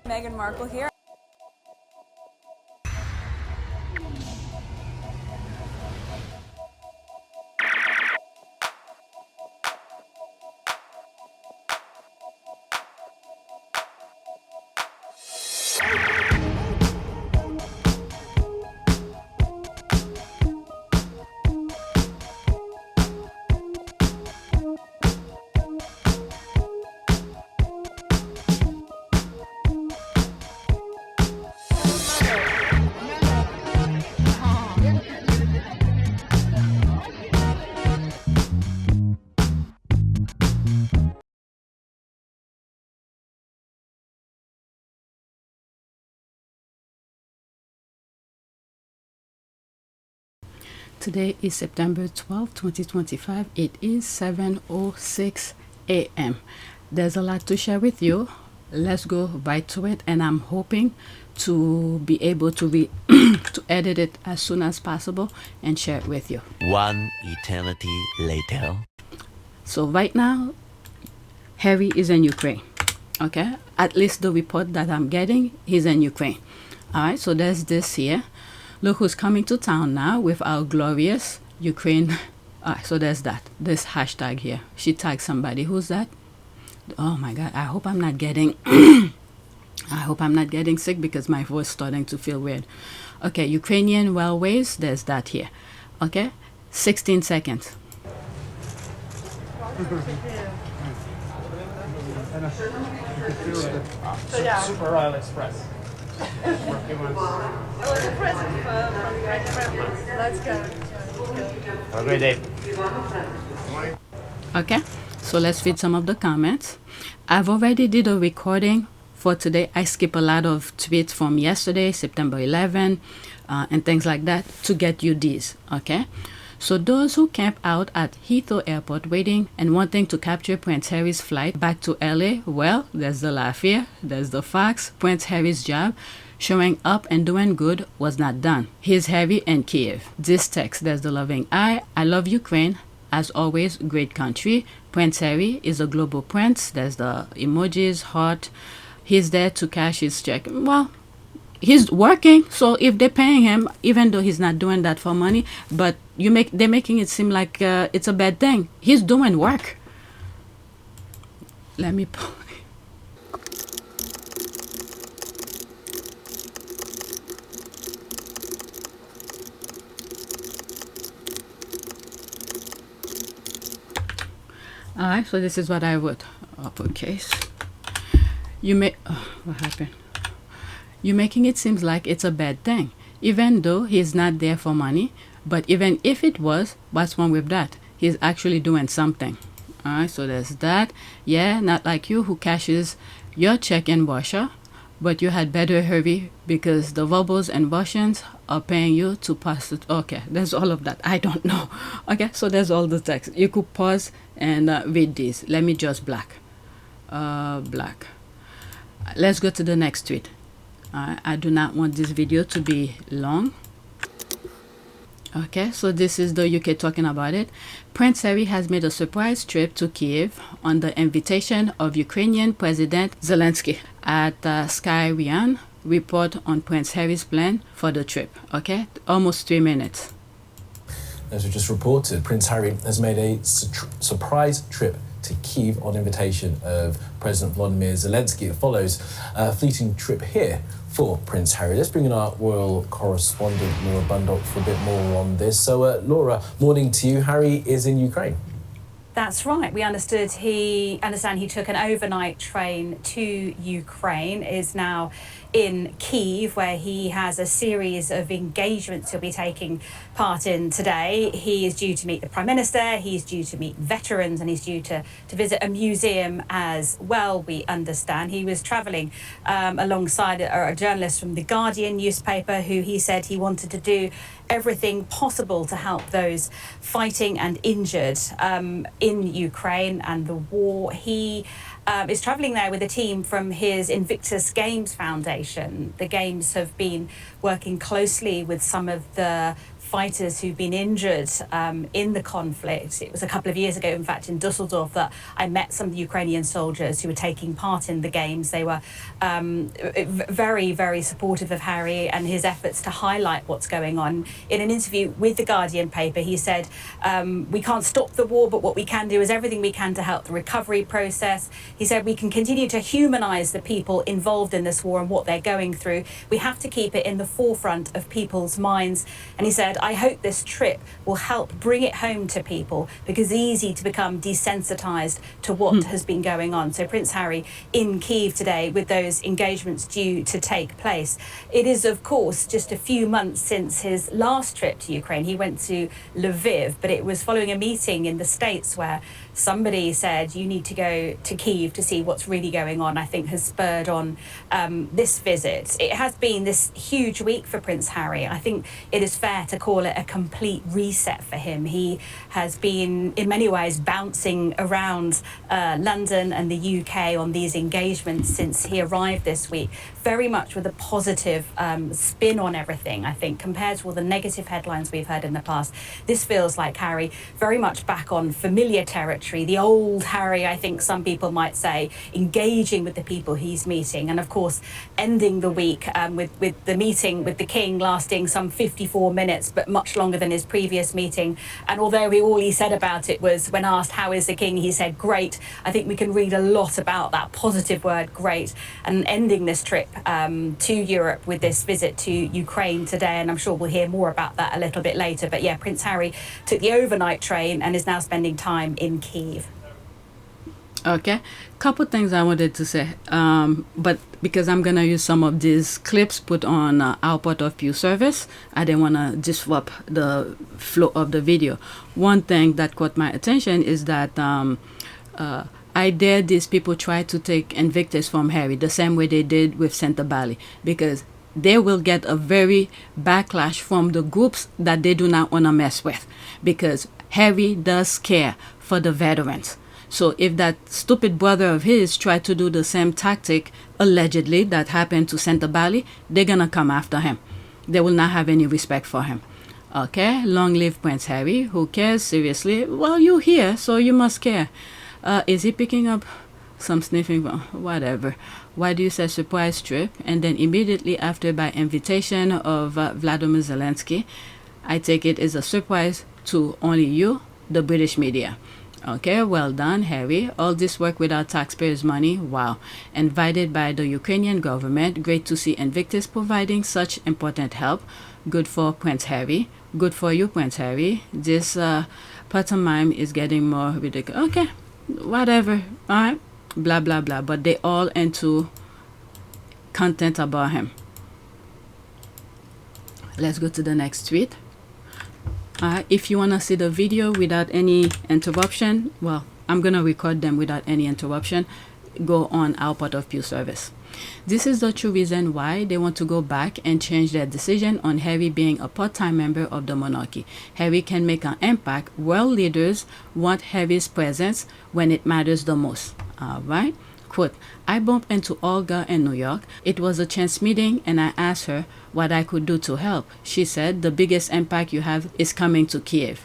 Meghan Markle here. Today is September 12, 2025. It is 7:06 a.m. There's a lot to share with you. Let's go right to it, and I'm hoping to be able to to edit it as soon as possible and share it with you. One eternity later. So right now, Harry is in Ukraine. Okay, at least the report that I'm getting, he's in Ukraine. All right, so there's this here. Look who's coming to town now with our glorious Ukraine. So there's that. This hashtag here. She tagged somebody. Who's that? Oh my God. I hope I'm not getting I hope I'm not getting sick because my voice is starting to feel weird. Okay, Ukrainian railways. There's that here. Okay, 16 seconds. Super Royal Express. Let's go. Have a great day. Okay, so let's read some of the comments. I've already did a recording for today. I skip a lot of tweets from yesterday, September 11, and things like that to get you these. Okay, so those who camp out at Heathrow Airport waiting and wanting to capture Prince Harry's flight back to LA, well, there's the laugh here, there's the facts. Prince Harry's job showing up and doing good was not done. Here's Harry and Kyiv. This text, there's the loving eye. I love Ukraine. As always, great country. Prince Harry is a global prince. There's the emojis, heart. He's there to cash his check. Well, he's working, so if they're paying him, even though he's not doing that for money, but they're making it seem like it's a bad thing. He's doing work. Let me pull. Alright, so this is what I would uppercase. What happened? You're making it seem like it's a bad thing, even though he's not there for money. But even if it was, what's wrong with that? He's actually doing something. Alright, so there's that. Yeah, not like you who cashes your check in Russia, but you had better hurry because the Rubles and Russians are paying you to pass it. Okay, there's all of that. I don't know. Okay, so there's all the text. You could pause and read this. Let me just black. Black. Let's go to the next tweet. I do not want this video to be long. Okay, so this is the UK talking about it. Prince Harry has made a surprise trip to Kyiv on the invitation of Ukrainian President Zelensky. At Sky Ryan, report on Prince Harry's plan for the trip. Okay, almost 3 minutes. As we just reported, Prince Harry has made a surprise trip to Kyiv on invitation of President Volodymyr Zelensky. It follows a fleeting trip here for Prince Harry. Let's bring in our royal correspondent, Laura Bundock, for a bit more on this. So, Laura, morning to you. Harry is in Ukraine. That's right. We understand he took an overnight train to Ukraine, is now in Kyiv, where he has a series of engagements he'll be taking part in today. He is due to meet the Prime Minister, he's due to meet veterans, and he's due to visit a museum as well, we understand. He was travelling alongside a journalist from The Guardian newspaper who he said he wanted to do everything possible to help those fighting and injured in Ukraine and the war. He is travelling there with a team from his Invictus Games Foundation. The Games have been working closely with some of the fighters who've been injured in the conflict. It was a couple of years ago, in fact, in Dusseldorf, that I met some of the Ukrainian soldiers who were taking part in the games. They were very, very supportive of Harry and his efforts to highlight what's going on. In an interview with the Guardian paper, he said, we can't stop the war, but what we can do is everything we can to help the recovery process. He said we can continue to humanise the people involved in this war and what they're going through. We have to keep it in the forefront of people's minds. And he said, I hope this trip will help bring it home to people, because it's easy to become desensitised to what has been going on. So Prince Harry in Kyiv today with those engagements due to take place. It is, of course, just a few months since his last trip to Ukraine. He went to Lviv, but it was following a meeting in the States where somebody said you need to go to Kyiv to see what's really going on, I think has spurred on this visit. It has been this huge week for Prince Harry. I think it is fair to call it a complete reset for him. He has been, in many ways, bouncing around London and the UK on these engagements since he arrived this week, very much with a positive spin on everything, I think, compared to all the negative headlines we've heard in the past. This feels like Harry very much back on familiar territory, the old Harry, I think some people might say, engaging with the people he's meeting. And of course, ending the week with the meeting with the King lasting some 54 minutes, but much longer than his previous meeting. And although all he said about it was, when asked, how is the King, he said, great. I think we can read a lot about that positive word, great. And ending this trip to Europe with this visit to Ukraine today, and I'm sure we'll hear more about that a little bit later. But yeah, Prince Harry took the overnight train and is now spending time in Kyiv. Okay, couple things I wanted to say, but because I'm gonna use some of these clips put on our Port of Pew service, I didn't want to disrupt the flow of the video. One thing that caught my attention is that I dare these people try to take Invictus from Harry the same way they did with Santa Bali, because they will get a very backlash from the groups that they do not want to mess with, because Harry does care for the veterans. So if that stupid brother of his tried to do the same tactic, allegedly, that happened to Santa Bali, they're going to come after him. They will not have any respect for him. Okay, long live Prince Harry. Who cares? Seriously? Well, you're here, so you must care. Is he picking up some sniffing? Whatever. Why do you say surprise trip? And then immediately after, by invitation of Vladimir Zelensky, I take it is a surprise to only you, the British media. Okay, well done, Harry. All this work without taxpayers' money. Wow. Invited by the Ukrainian government. Great to see Invictus providing such important help. Good for Prince Harry. Good for you, Prince Harry. This pantomime is getting more ridiculous. Okay, whatever. All right. Blah, blah, blah. But they all into content about him. Let's go to the next tweet. If you want to see the video without any interruption, well, I'm going to record them without any interruption. Go on our Port of Pew service. This is the true reason why they want to go back and change their decision on Harry being a part-time member of the monarchy. Harry can make an impact. World leaders want Harry's presence when it matters the most. All right. Quote, I bumped into Olga in New York. It was a chance meeting and I asked her what I could do to help. She said, the biggest impact you have is coming to Kyiv.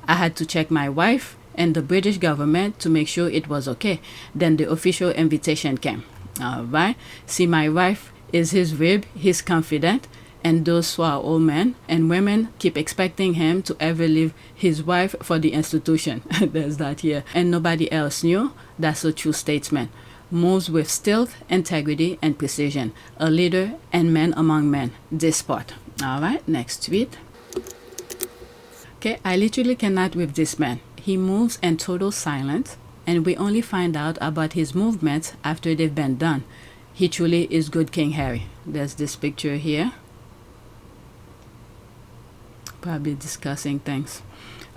I had to check my wife and the British government to make sure it was okay. Then the official invitation came. All right. See, my wife is his rib. He's confident. And those who are old men and women keep expecting him to ever leave his wife for the institution. There's that here. And nobody else knew. That's a true statesman. Moves with stealth, integrity, and precision. A leader and man among men. This part. All right, next tweet. Okay, I literally cannot with this man. He moves in total silence, and we only find out about his movements after they've been done. He truly is good King Harry. There's this picture here. Probably discussing things.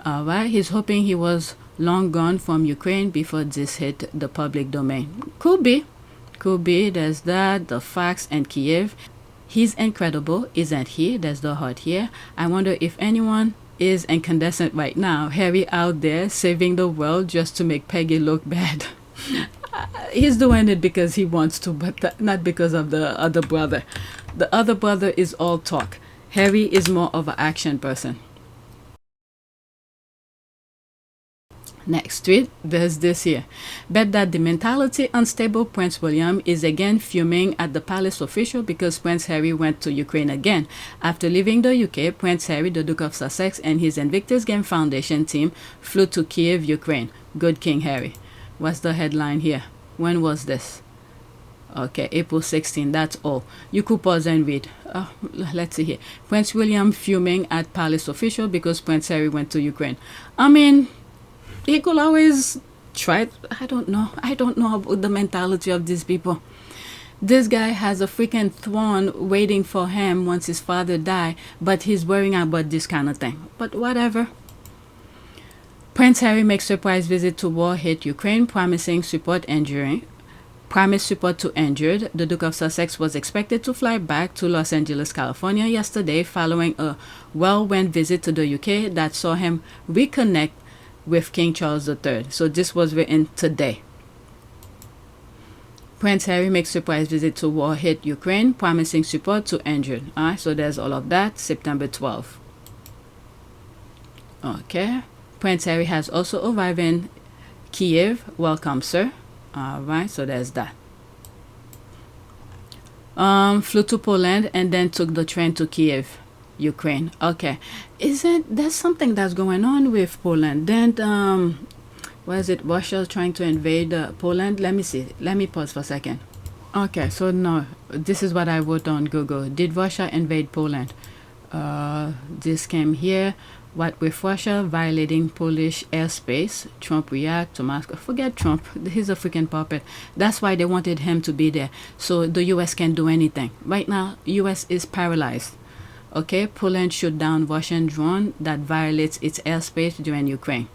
All right, he's hoping he was long gone from Ukraine before this hit the public domain. Could be. There's that, the facts, and Kyiv. He's incredible, isn't he? There's the heart here. I wonder if anyone is incandescent right now. Harry out there saving the world just to make Peggy look bad. He's doing it because he wants to, but not because of the other brother. The other brother is all talk. Harry is more of an action person. Next tweet, there's this here. Bet that the mentally unstable Prince William is again fuming at the palace official because Prince Harry went to Ukraine again. After leaving the UK, Prince Harry, the Duke of Sussex, and his Invictus Game Foundation team flew to Kyiv, Ukraine. Good King Harry. What's the headline here? When was this? Okay, April 16, that's all. You could pause and read. Let's see here. Prince William fuming at palace official because Prince Harry went to Ukraine. I mean, he could always try. I don't know about the mentality of these people. This guy has a freaking throne waiting for him once his father died, but he's worrying about this kind of thing. But whatever. Prince Harry makes surprise visit to war-hit Ukraine, promising support to injured. The Duke of Sussex was expected to fly back to Los Angeles, California yesterday following a whirlwind visit to the UK that saw him reconnect with King Charles III. So this was written today. Prince Harry makes surprise visit to war-hit Ukraine, promising support to injured. Alright, so there's all of that. September 12th. Okay. Prince Harry has also arrived in Kyiv. Welcome, sir. Alright, so there's that. Flew to Poland and then took the train to Kyiv, Ukraine. Okay. There's something that's going on with Poland? Then what is it? Russia trying to invade Poland? Let me see. Let me pause for a second. Okay, so no, this is what I wrote on Google. Did Russia invade Poland? This came here. What with Russia violating Polish airspace, Trump react to Moscow. Forget Trump. He's a freaking puppet. That's why they wanted him to be there. So the US can't do anything. Right now, US is paralyzed. Okay, Poland shot down Russian drone that violates its airspace during Ukraine.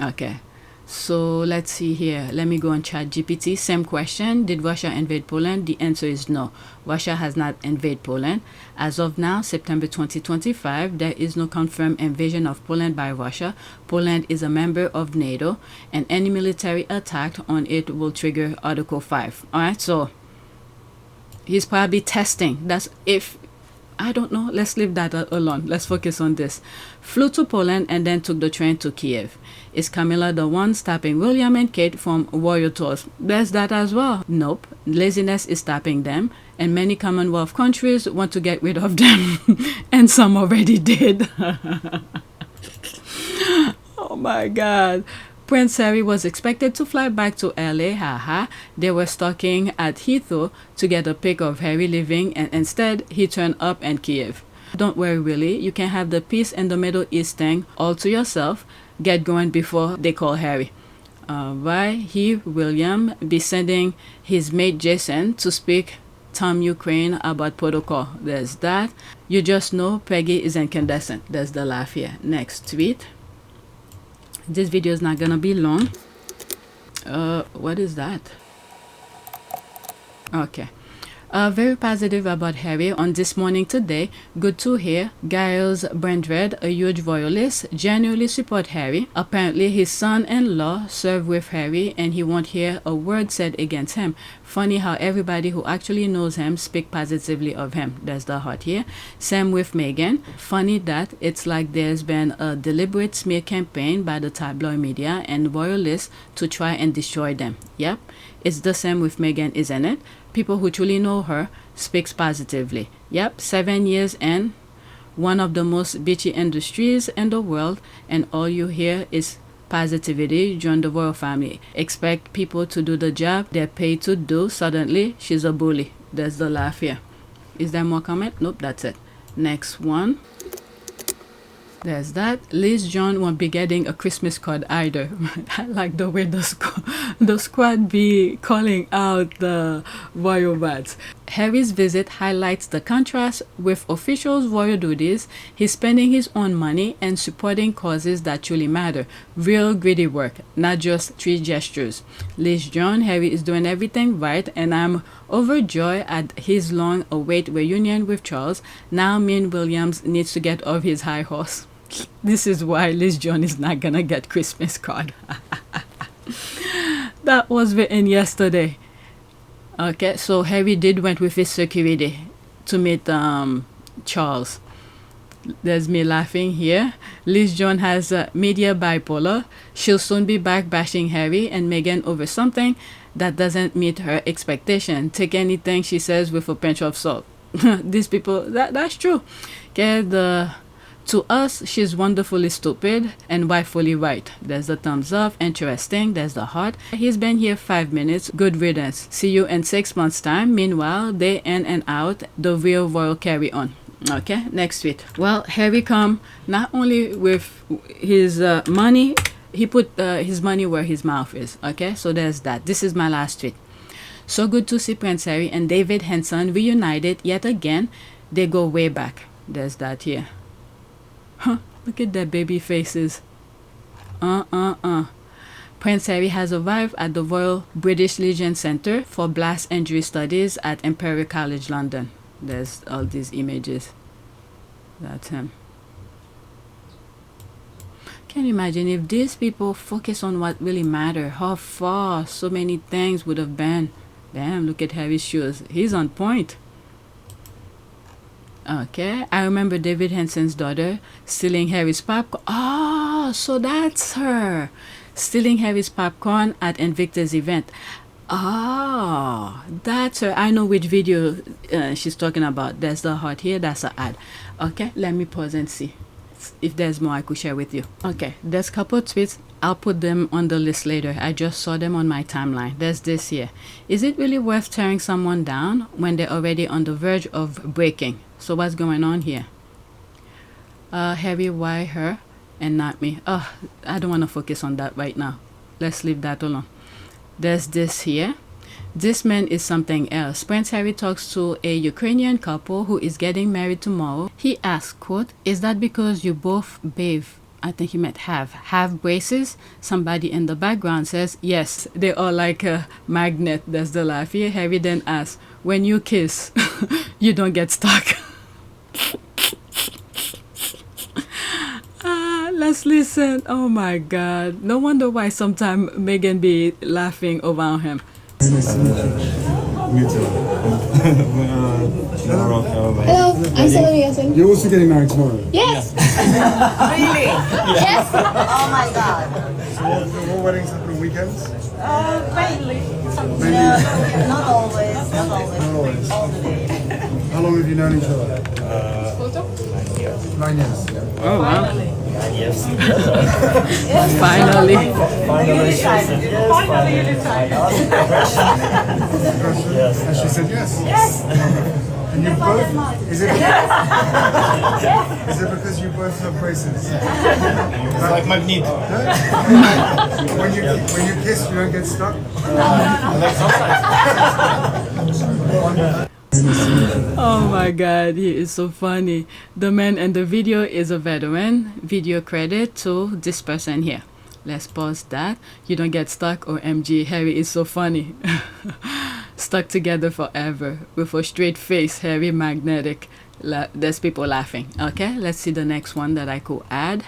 Okay, so let's see here. Let me go on ChatGPT. Same question. Did Russia invade Poland? The answer is no. Russia has not invaded Poland. As of now, September 2025, there is no confirmed invasion of Poland by Russia. Poland is a member of NATO, and any military attack on it will trigger Article 5. Alright, so he's probably testing. That's if... I don't know. Let's leave that alone. Let's focus on this. Flew to Poland and then took the train to Kyiv. Is Camilla the one stopping William and Kate from royal tours? There's that as well. Nope. Laziness is stopping them, and many Commonwealth countries want to get rid of them. And some already did. Oh my God. Prince Harry was expected to fly back to LA, haha. They were stalking at Heathrow to get a pic of Harry leaving, and instead he turned up in Kyiv. Don't worry, really. You can have the peace in the Middle East thing all to yourself. Get going before they call Harry. He, William, be sending his mate Jason to speak Tom Ukraine about protocol. There's that. You just know Peggy is incandescent. There's the laugh here. Next tweet. This video is not gonna be long. What is that? Okay. Very positive about Harry on This Morning Today. Good to hear. Giles Brandred, a huge royalist, genuinely support Harry. Apparently his son-in-law served with Harry and he won't hear a word said against him. Funny how everybody who actually knows him speak positively of him. There's the heart here. Same with Meghan. Funny that it's like there's been a deliberate smear campaign by the tabloid media and royalists to try and destroy them. Yep, it's the same with Meghan, isn't it? People who truly know her speaks positively. Yep, 7 years in, one of the most bitchy industries in the world, and all you hear is positivity. Join the royal family. Expect people to do the job they're paid to do. Suddenly, she's a bully. There's the laugh here. Is there more comment? Nope, that's it. Next one. There's that. Liz John won't be getting a Christmas card either. I like the way the squad be calling out the royal rats. Harry's visit highlights the contrast with officials' royal duties. He's spending his own money and supporting causes that truly matter. Real gritty work, not just street gestures. Liz John, Harry is doing everything right, and I'm overjoyed at his long-awaited reunion with Charles. Now Williams needs to get off his high horse. This is why Liz John is not gonna get Christmas card. That was written yesterday. Okay, so Harry did went with his security to meet Charles. There's me laughing here. Liz Jones has media bipolar. She'll soon be back bashing Harry and Meghan over something that doesn't meet her expectation. Take anything she says with a pinch of salt. These people, that's true. Okay, to us, she's wonderfully stupid and rightfully right. There's the thumbs up, interesting, there's the heart. He's been here 5 minutes, good riddance. See you in 6 months' time. Meanwhile, day in and out, the real royal carry on. Okay, next tweet. Well, Harry come not only with his money, he put his money where his mouth is. Okay, so there's that. This is my last tweet. So good to see Prince Harry and David Henson reunited yet again. They go way back. There's that here. Huh, look at their baby faces. Prince Harry has arrived at the Royal British Legion Centre for Blast Injury Studies at Imperial College London. There's all these images. That's him. Can you imagine if these people focus on what really matters? How far so many things would have been. Damn, look at Harry's shoes. He's on point. Okay, I remember David Henson's daughter stealing Harry's popcorn. Oh, so that's her. Stealing Harry's popcorn at Invictus event. Oh, that's her. I know which video she's talking about. There's the heart here. That's the ad. Okay, let me pause and see if there's more I could share with you. Okay, there's a couple of tweets. I'll put them on the list later. I just saw them on my timeline. There's this here. Is it really worth tearing someone down when they're already on the verge of breaking? So what's going on here? Harry, why her and not me? Oh, I don't want to focus on that right now. Let's leave that alone. There's this here. This man is something else. Prince Harry talks to a Ukrainian couple who is getting married tomorrow. He asks, quote, is that because you both bathe? I think he meant have braces. Somebody in the background says, yes, they are like a magnet. That's the laugh here. Harry then asks, when you kiss, you don't get stuck. Let's listen. Oh my God. No wonder why sometimes Meghan be laughing around him. Hello, I'm Selena Jensen. You're also getting married tomorrow? Yes! Really? Yes! Oh my God. So what weddings happen on weekends? Mainly. Not always. Not always. All the day. How long have you known each other? 9 years. Oh wow. Yes. Finally. Yes. And she said yes. Yes. And you both, is it because you both have braces? It's like magnet. When you kiss, you don't get stuck? Like sometimes. Oh my God, he is so funny. The man in the video is a veteran. Video credit to this person here. Let's pause that. You don't get stuck or MG. Harry is so funny. Stuck together forever with a straight face. Harry magnetic. There's people laughing. Okay, let's see the next one that I could add.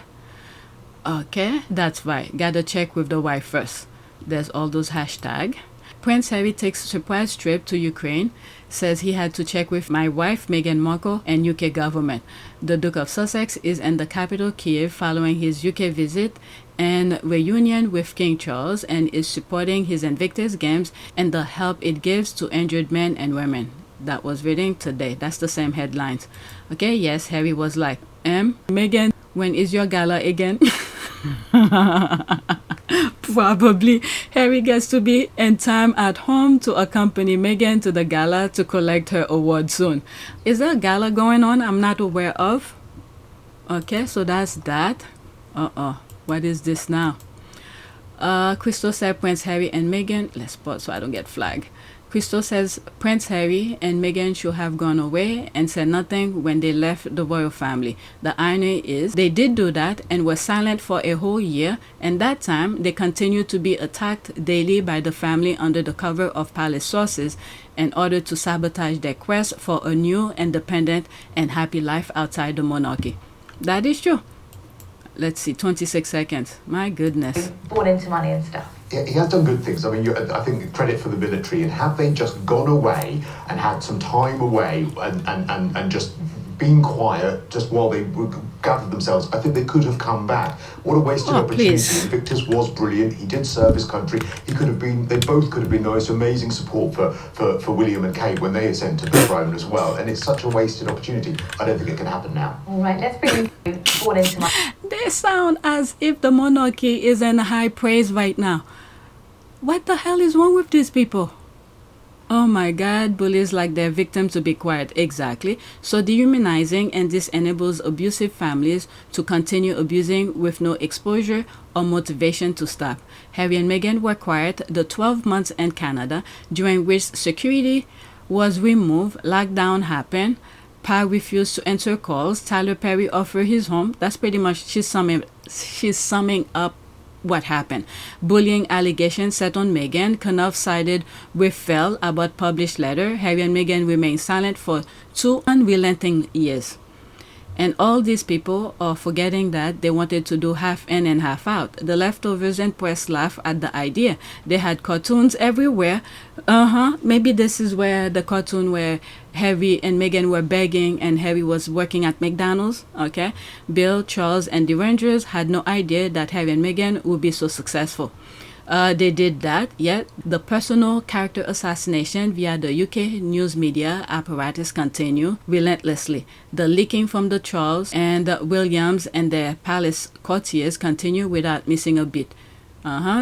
Okay, that's right. Gotta check with the wife first. There's all those hashtags. Prince Harry takes a surprise trip to Ukraine, says he had to check with my wife Meghan Markle and UK government. The Duke of Sussex is in the capital Kyiv following his UK visit and reunion with King Charles and is supporting his Invictus Games and the help it gives to injured men and women. That was reading today. That's the same headlines. Okay, yes, Harry was like, Meghan, when is your gala again? Probably Harry gets to be in time at home to accompany Meghan to the gala to collect her award soon. Is there a gala going on I'm not aware of? Okay, so that's that. What is this now? Cristo said Prince Harry and Meghan. Let's pause so I don't get flagged. Cristo says Prince Harry and Meghan should have gone away and said nothing when they left the royal family. The irony is they did do that and were silent for a whole year, and that time they continued to be attacked daily by the family under the cover of palace sources in order to sabotage their quest for a new, independent and happy life outside the monarchy. That is true. Let's see, 26 seconds. My goodness. Born into money and stuff. He has done good things. I mean, I think credit for the military. And had they just gone away and had some time away and just been quiet just while they gathered themselves, I think they could have come back. What a wasted opportunity. Please. Victor's was brilliant. He did serve his country. They both could have been the most amazing support for William and Kate when they ascend to the throne as well. And it's such a wasted opportunity. I don't think it can happen now. All right, let's bring you all into my... They sound as if the monarchy is in high praise right now. What the hell is wrong with these people? Oh my God, bullies like their victim to be quiet. Exactly. So dehumanizing, and this enables abusive families to continue abusing with no exposure or motivation to stop. Harry and Meghan were quiet the 12 months in Canada, during which security was removed, lockdown happened, Pa refused to answer calls, Tyler Perry offered his home. That's pretty much, she's summing up what happened. Bullying allegations set on Meghan. Kyiv sided with Fell about published letter. Harry and Meghan remained silent for 2 unrelenting years. And all these people are forgetting that they wanted to do half in and half out. The leftovers and press laugh at the idea. They had cartoons everywhere. Maybe this is where the cartoon where Harry and Meghan were begging and Harry was working at McDonald's. Okay. Bill, Charles, and the Rangers had no idea that Harry and Meghan would be so successful. They did that, yet the personal character assassination via the UK news media apparatus continue relentlessly. The leaking from the Charles and the Williams and their palace courtiers continue without missing a beat.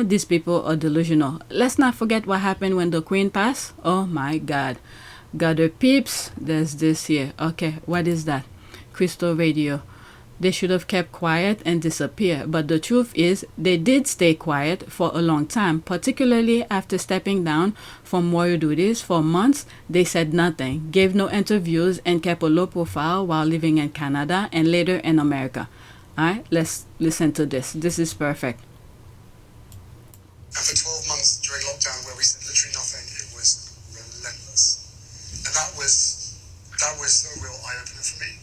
These people are delusional. Let's not forget what happened when the Queen passed. Oh my God. Got her peeps. There's this here. Okay, what is that? Cristo radio. They should have kept quiet and disappear. But the truth is, they did stay quiet for a long time, particularly after stepping down from royal duties. For months, they said nothing, gave no interviews, and kept a low profile while living in Canada and later in America. Alright, let's listen to this. This is perfect. And for 12 months during lockdown where we said literally nothing, it was relentless. And that was a real eye-opener for me.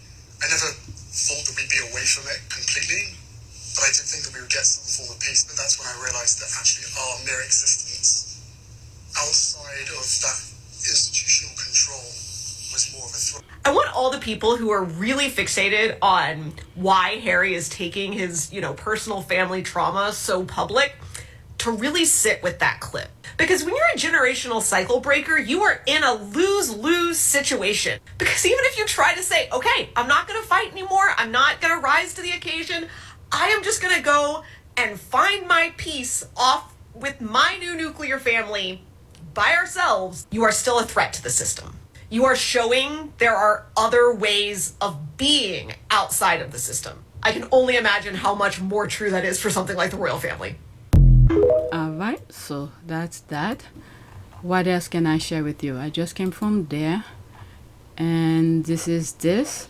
I never thought that we'd be away from it completely, but I did think that we would get some form of peace. But that's when I realised that actually our mere existence outside of that institutional control was more of a threat. I want all the people who are really fixated on why Harry is taking his, personal family trauma so public to really sit with that clip. Because when you're a generational cycle breaker, you are in a lose-lose situation. Because even if you try to say, okay, I'm not going to fight anymore, I'm not going to rise to the occasion, I am just going to go and find my peace off with my new nuclear family by ourselves, you are still a threat to the system. You are showing there are other ways of being outside of the system. I can only imagine how much more true that is for something like the royal family. Alright, so that's that. What else can I share with you? I just came from there. And this is this.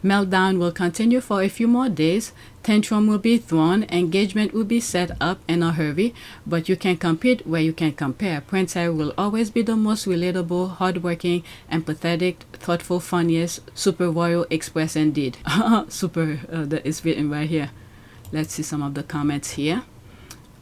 Meltdown will continue for a few more days. Tantrum will be thrown. Engagement will be set up in a hurry. But you can compete where you can compare. Prince Harry will always be the most relatable, hardworking, empathetic, thoughtful, funniest, super royal express indeed. Super, that is written right here. Let's see some of the comments here.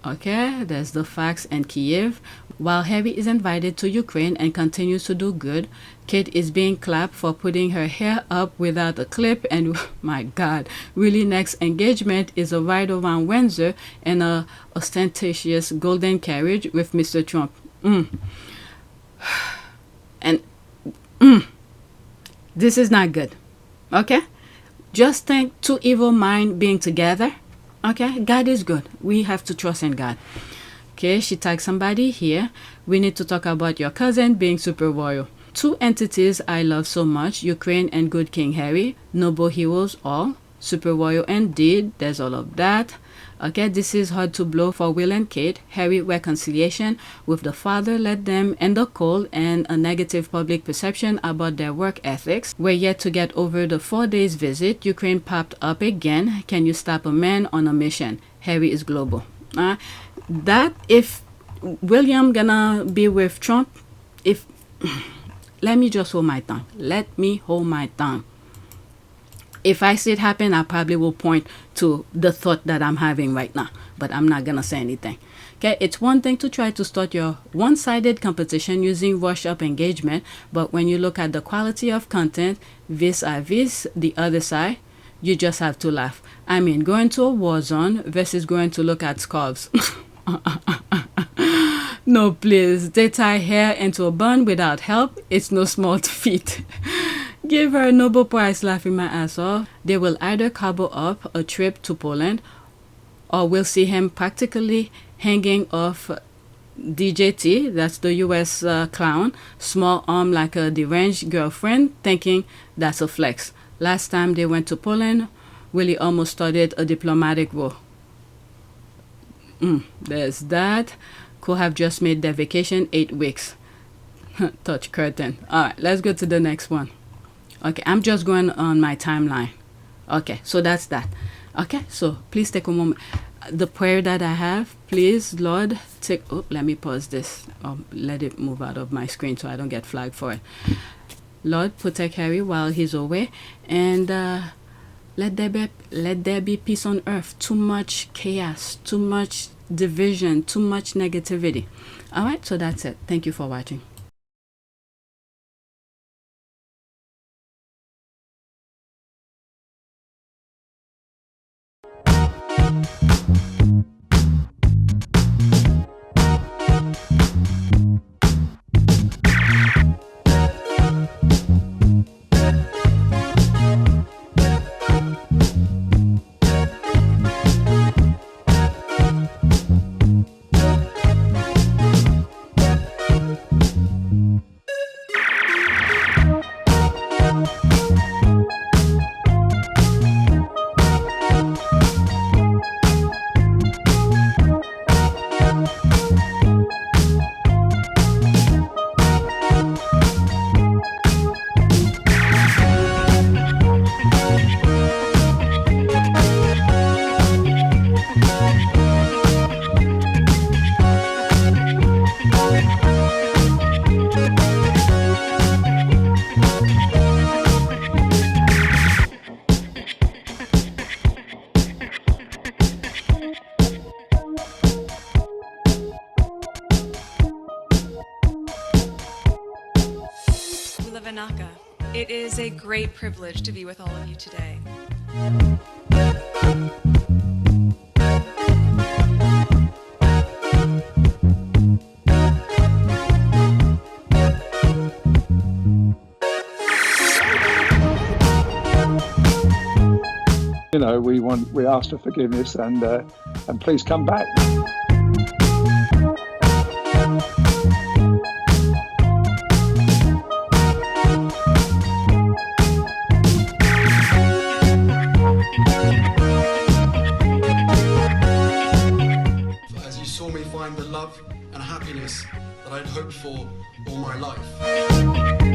Okay, there's the facts and Kyiv. While Harry is invited to Ukraine and continues to do good, Kate is being clapped for putting her hair up without a clip, and my God, really next engagement is a ride around Windsor in a ostentatious golden carriage with Mr. Trump. And this is not good. Okay? Just think two evil minds being together. Okay, God is good. We have to trust in God. Okay, she tagged somebody here. We need to talk about your cousin being super royal. Two entities I love so much, Ukraine and good King Harry. Noble heroes all. Super royal indeed. There's all of that. Okay, this is hard to blow for Will and Kate. Harry reconciliation with the father led them in the cold, and a negative public perception about their work ethics. We're yet to get over the 4 days visit. Ukraine popped up again. Can you stop a man on a mission? Harry is global. That if William gonna be with Trump, let me just hold my tongue. Let me hold my tongue. If I see it happen, I probably will point to the thought that I'm having right now, but I'm not gonna say anything. Okay, it's one thing to try to start your one-sided competition using rush-up engagement, but when you look at the quality of content vis-a-vis the other side, you just have to laugh. I mean, going to a war zone versus going to look at scarves. No, please. They tie hair into a bun without help. It's no small feat. Give her a Nobel Prize laughing my ass off. They will either cobble up a trip to Poland, or we'll see him practically hanging off DJT, that's the US clown, small arm like a deranged girlfriend, thinking that's a flex. Last time they went to Poland, Willie almost started a diplomatic war. There's that. Could have just made their vacation 8 weeks. Touch curtain. Alright, let's go to the next one. Okay, I'm just going on my timeline. Okay, so that's that. Okay, so please take a moment. The prayer that I have, please, Lord, take... Oh, let me pause this. Let it move out of my screen so I don't get flagged for it. Lord, protect Harry while he's away. And let there be peace on earth. Too much chaos, too much division, too much negativity. All right, so that's it. Thank you for watching. It is a great privilege to be with all of you today. You know, we ask for forgiveness and please come back. As you saw me find the love and happiness that I'd hoped for all my life.